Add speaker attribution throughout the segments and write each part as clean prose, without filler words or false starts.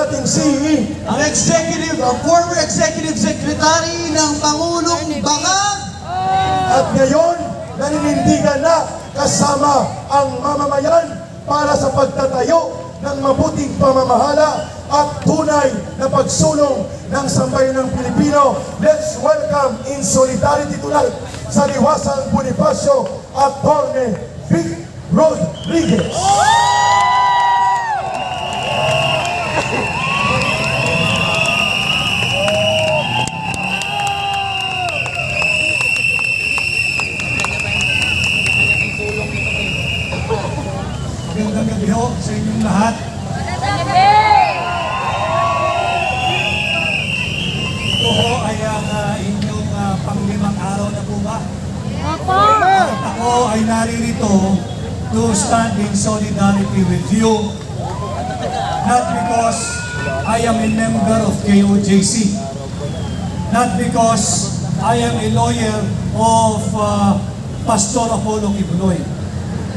Speaker 1: dating CE,
Speaker 2: ang former executive secretary ng Pangulong Bangag,
Speaker 1: at ngayon naninindigan na kasama ang mamamayan para sa pagtatayo ng mabuting pamamahala at tunay na pagsulong ng sambayanang Pilipino. Let's welcome in solidarity tonight sa Liwasang Bonifacio Atty. Vic Rodriguez.
Speaker 3: Magandang gabi ho sa inyong lahat. Ito ho ay ang inyong panglimang araw na po ba? At ako ay naririto to stand in solidarity with you, not because I am a member of KOJC, not because I am a lawyer of Pastor Apollo Kibuloy,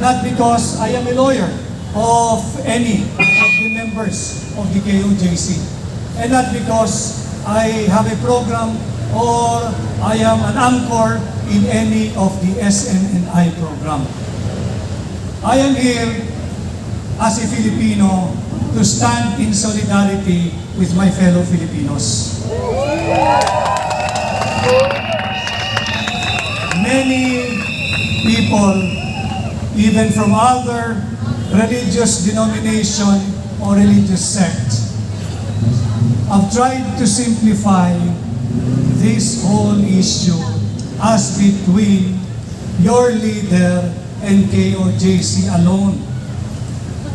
Speaker 3: not because I am a lawyer of any of the members of the KOJC, and not because I have a program or I am an anchor in any of the SNNI program. I am here as a Filipino to stand in solidarity with my fellow Filipinos. Many people, even from other religious denomination or religious sect, have tried to simplify this whole issue as between your leader and KOJC alone,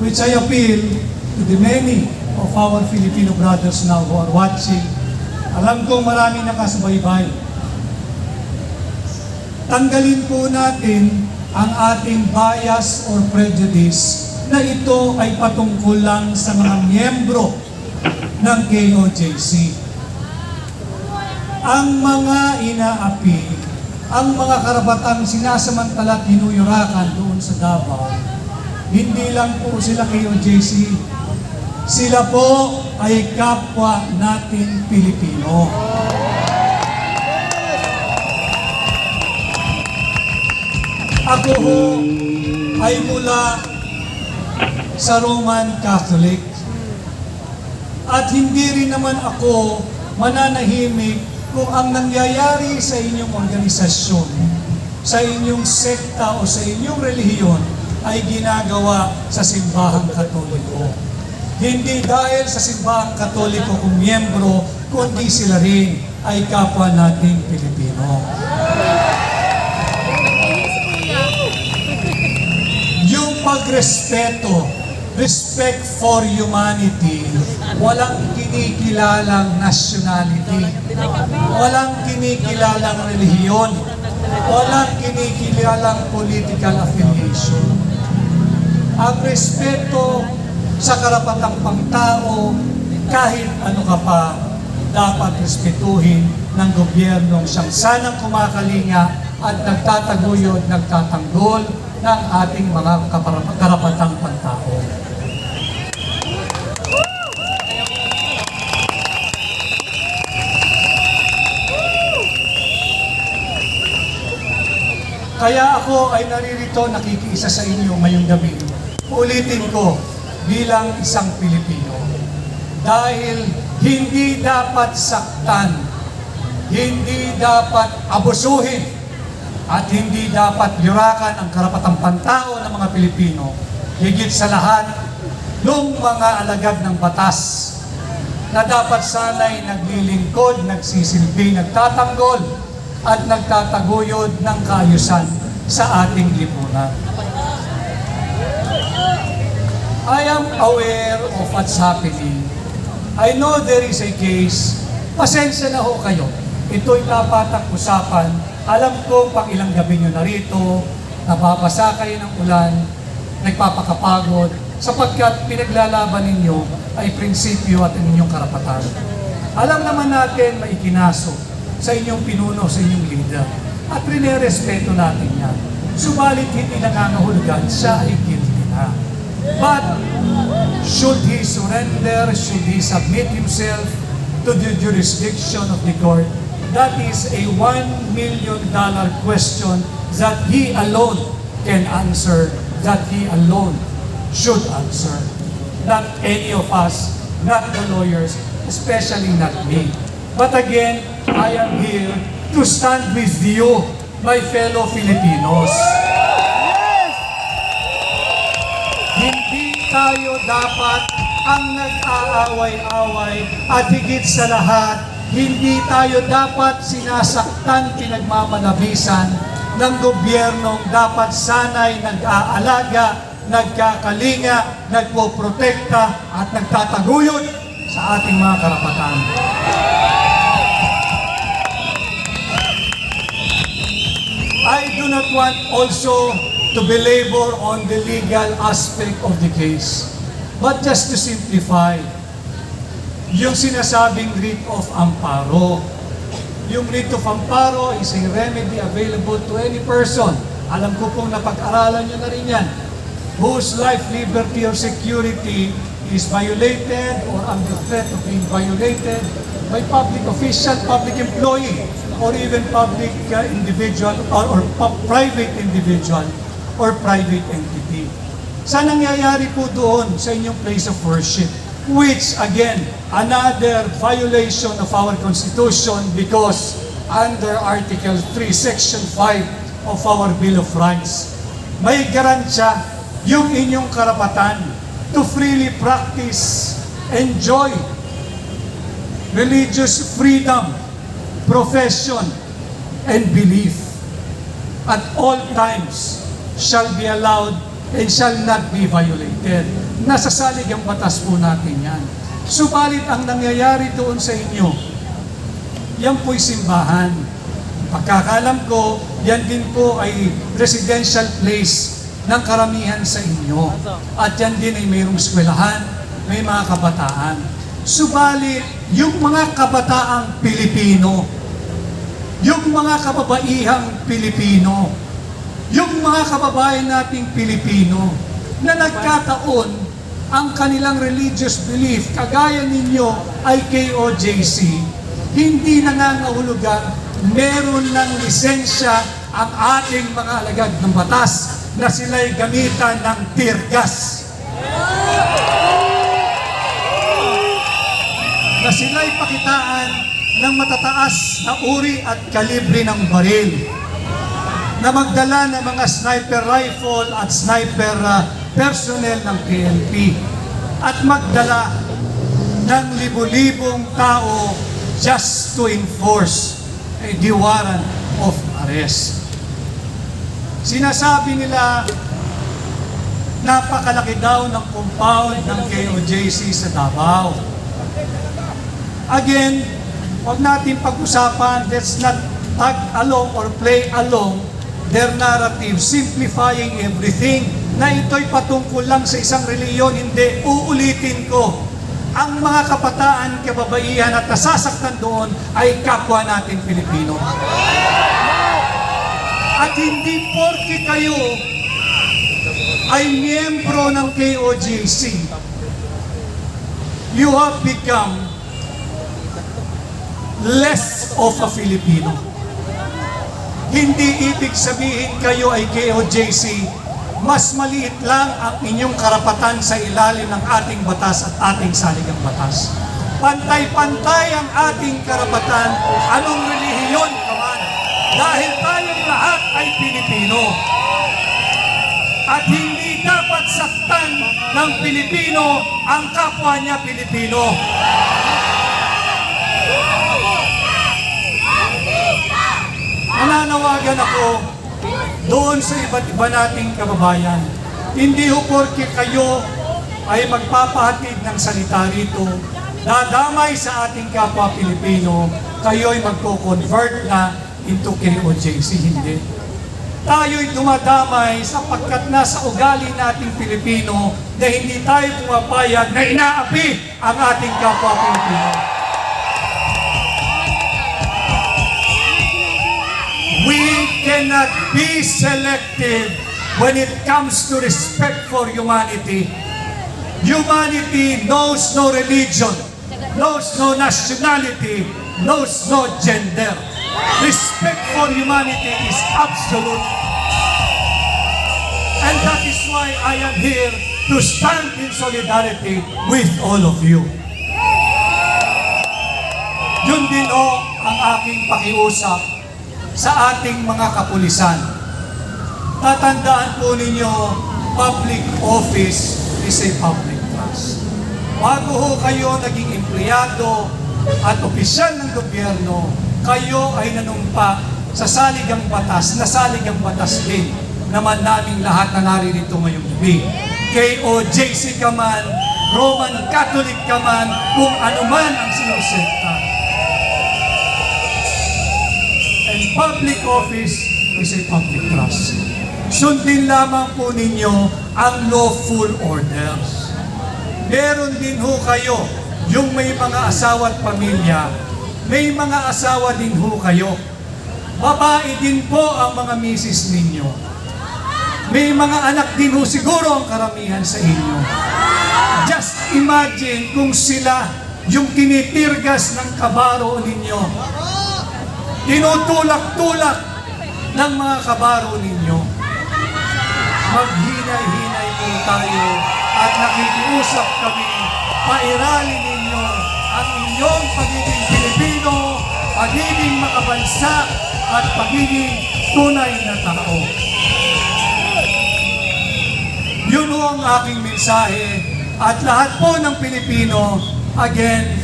Speaker 3: which I appeal to the many of our Filipino brothers now who are watching. Alam kong marami nakasubaybay. Tanggalin po natin ang ating bias or prejudice na ito ay patungkol lang sa mga miyembro ng KOJC. Ang mga inaapi, ang mga karapatang sinasamantala at hinuyurakan doon sa Davao, hindi lang po sila KOJC. Sila po ay kapwa nating Pilipino. Ako ho ay mula sa Roman Catholic. At hindi rin naman ako mananahimik kung ang nangyayari sa inyong organisasyon, sa inyong sekta o sa inyong relihiyon ay ginagawa sa simbahang Katoliko. Hindi dahil sa simbahang Katoliko kung miyembro, kundi sila rin ay kapwa nating Pilipino. Yung pagrespeto, respect for humanity, walang kinikilalang nationality, walang kinikilalang relihiyon, walang kinikilalang political affiliation. Ang respeto sa karapatang pangtao, kahit ano ka pa, dapat respetuhin ng gobyernong siyang sanang kumakalinga at nagtataguyod, nagtatanggol ng ating mga karapatang pantao. Kaya ako ay naririto nakikiisa sa inyo ngayong gabi. Ulitin ko bilang isang Pilipino. Dahil hindi dapat saktan, hindi dapat abusuhin, at hindi dapat yurakan ang karapatang pantao ng mga Pilipino. Higit sa lahat, ng mga alagad ng batas na dapat sana'y naglilingkod, nagsisilbi, nagtatanggol, at nagtataguyod ng kaayusan sa ating lipunan. I am aware of what's happening. I know there is a case. Pasensya na ho kayo. Ito'y tapatang usapan. Alam ko pang ilang gabi nyo narito, nababasa kayo ng ulan, nagpapakapagod, sapagkat pinaglalaban ninyo ay prinsipyo at inyong karapatan. Alam naman natin may ikinaso sa inyong pinuno, sa inyong leader. At rinerespeto natin yan. Subalit hindi nangangahulugan, siya ay guilty na. But should he surrender, should he submit himself to the jurisdiction of the court? That is a $1 million question that he alone can answer, that he alone should answer. Not any of us, not the lawyers, especially not me. But again, I am here to stand with you, my fellow Filipinos. Hindi tayo dapat ang nag-aaway-away at higit sa lahat, hindi tayo dapat sinasaktan, pinagmamalabisan ng gobyernong dapat sana'y nag-aalaga, nagkakalinga, nagpoprotekta at nagtataguyod sa ating mga karapatan. I do not want also to belabor on the legal aspect of the case. But just to simplify, yung sinasabing writ of amparo. Yung writ of amparo is a remedy available to any person. Alam ko pong napag-aralan nyo na rin yan. Whose life, liberty, or security is violated or under threat of being violated by public official, public employee, or even public individual or private individual or private entity. Sa nangyayari po doon sa inyong place of worship, which again, another violation of our Constitution because under Article 3, Section 5 of our Bill of Rights, may garansya yung inyong karapatan to freely practice, enjoy religious freedom, profession, and belief at all times shall be allowed and shall not be violated. Nasasalig ang batas po natin yan. Subalit ang nangyayari doon sa inyo, yan po'y simbahan. Pagkakalam ko, yan din po ay residential place ng karamihan sa inyo. At yan din ay mayroong eskwelahan, may mga kabataan. Subalit, yung mga kabataang Pilipino, yung mga kababaihang Pilipino, yung mga kababayan nating Pilipino na nagkataon ang kanilang religious belief, kagaya ninyo ay KOJC, hindi nangangahulugan meron ng lisensya ang ating mga alagad ng batas na sila'y gamitan ng tear gas. Na sila'y pakitaan ng matataas na uri at kalibre ng baril. Na magdala ng mga sniper rifle at sniper personnel ng PNP. At magdala ng libu-libong tao just to enforce the warrant of arrest. Sinasabi nila, napakalaki daw ng compound ng KOJC sa Davao. Again, huwag natin pag-usapan, let's not tag along or play along their narrative, simplifying everything, na ito'y patungkol lang sa isang reliyon. Hindi, uulitin ko, ang mga kabataan, kababaihan at nasasaktan doon ay kapwa natin Pilipino. At hindi porke kayo ay miyembro ng KOJC, you have become less of a Filipino. Hindi ibig sabihin kayo ay KOJC, mas maliit lang ang inyong karapatan sa ilalim ng ating batas at ating saligang batas. Pantay-pantay ang ating karapatan, anong relihiyon ka man, dahil tayong lahat ay Pilipino. At hindi dapat saktan ng Pilipino ang kapwa niya Pilipino. Nananawagan ako doon sa iba't iba nating kababayan. Hindi ho porke kayo ay magpapahatid ng salita rito, dadamay sa ating kapwa Pilipino, kayo ay magko-convert na into KOJC. Hindi. Tayo'y dumadamay sapagkat nasa ugali nating Pilipino na hindi tayo pumapayag na inaapi ang ating kapwa Pilipino. We cannot be selective when it comes to respect for humanity, humanity knows no religion, knows no nationality, knows no gender. Respect for humanity is absolute. And that is why I am here to stand in solidarity with all of you. Yun din ang aking pakiusap sa ating mga kapulisan. Tatandaan po ninyo, public office is a public trust. Bago kayo naging empleyado at opisyal ng gobyerno, kayo ay nanumpa sa saligang batas, na saligang batas din naman naming lahat na naririto ngayong gabi. KOJC ka man, Roman Catholic ka man, kung ano man ang sinusekta. And public office is a public trust. Sundin lamang po ninyo ang lawful orders. Meron din ho kayo, yung may mga asawa at pamilya, may mga asawa din ho kayo. Babae din po ang mga misis ninyo. May mga anak din ho siguro ang karamihan sa inyo. Just imagine kung sila yung tinitirgas ng kabaro ninyo. Tinutulak-tulak ng mga kabaro ninyo. Maghinay-hinay po tayo at nakikiusap kami, pairalin ninyo ang inyong pagiging Pilipino, pagiging makabansa, at pagiging tunay na tao. Yun ho ang aking mensahe. At lahat po ng Pilipino, again,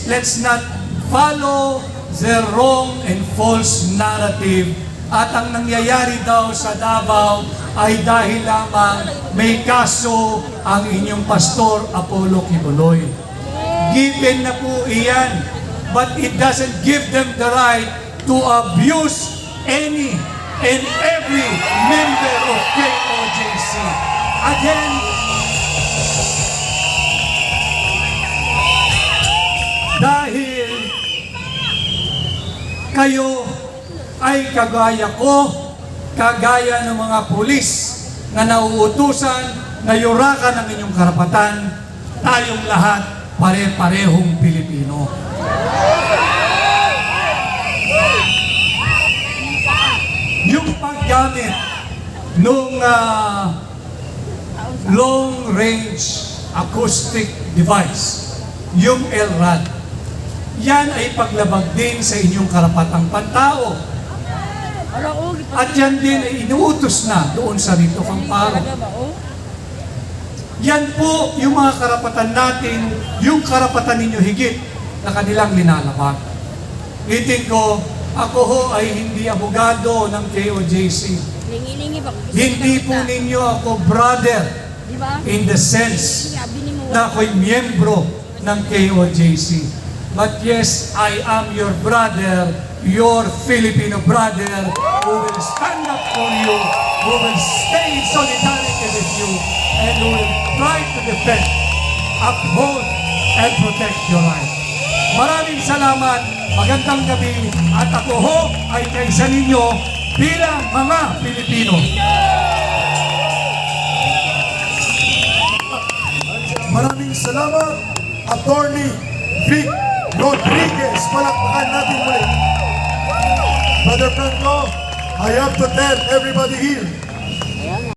Speaker 3: let's not follow the wrong and false narrative. At ang nangyayari daw sa Davao ay dahil lamang may kaso ang inyong pastor, Apollo Kibuloy. Given na po iyan, but it doesn't give them the right to abuse any and every member of KOJC. Again, dahil kayo ay kagaya ko, kagaya ng mga pulis na nauutusan, na yurakan ng inyong karapatan, tayong lahat pare-parehong Pilipino. Yung paggamit nung long-range acoustic device, yung LRAD, yan ay paglabag din sa inyong karapatang pantao. At yan din ay inuutos na doon sa Rito Camparo. Yan po yung mga karapatan natin, yung karapatan ninyo higit na kanilang linalabag. Itin ko, ako ho ay hindi abogado ng KOJC. Hindi po ninyo ako brother in the sense na ako'y miyembro ng KOJC. But yes, I am your brother, your Filipino brother, who will stand up for you, who will stay in solidarity with you, and who will try to defend, uphold, and protect your life. Maraming salamat, magandang gabi, at ako ho ay kaisa ninyo bilang mga Pilipino.
Speaker 1: Maraming salamat, Attorney Vic Rodriguez. Palakpakan natin muli. Brother Franco, I have to tell everybody here,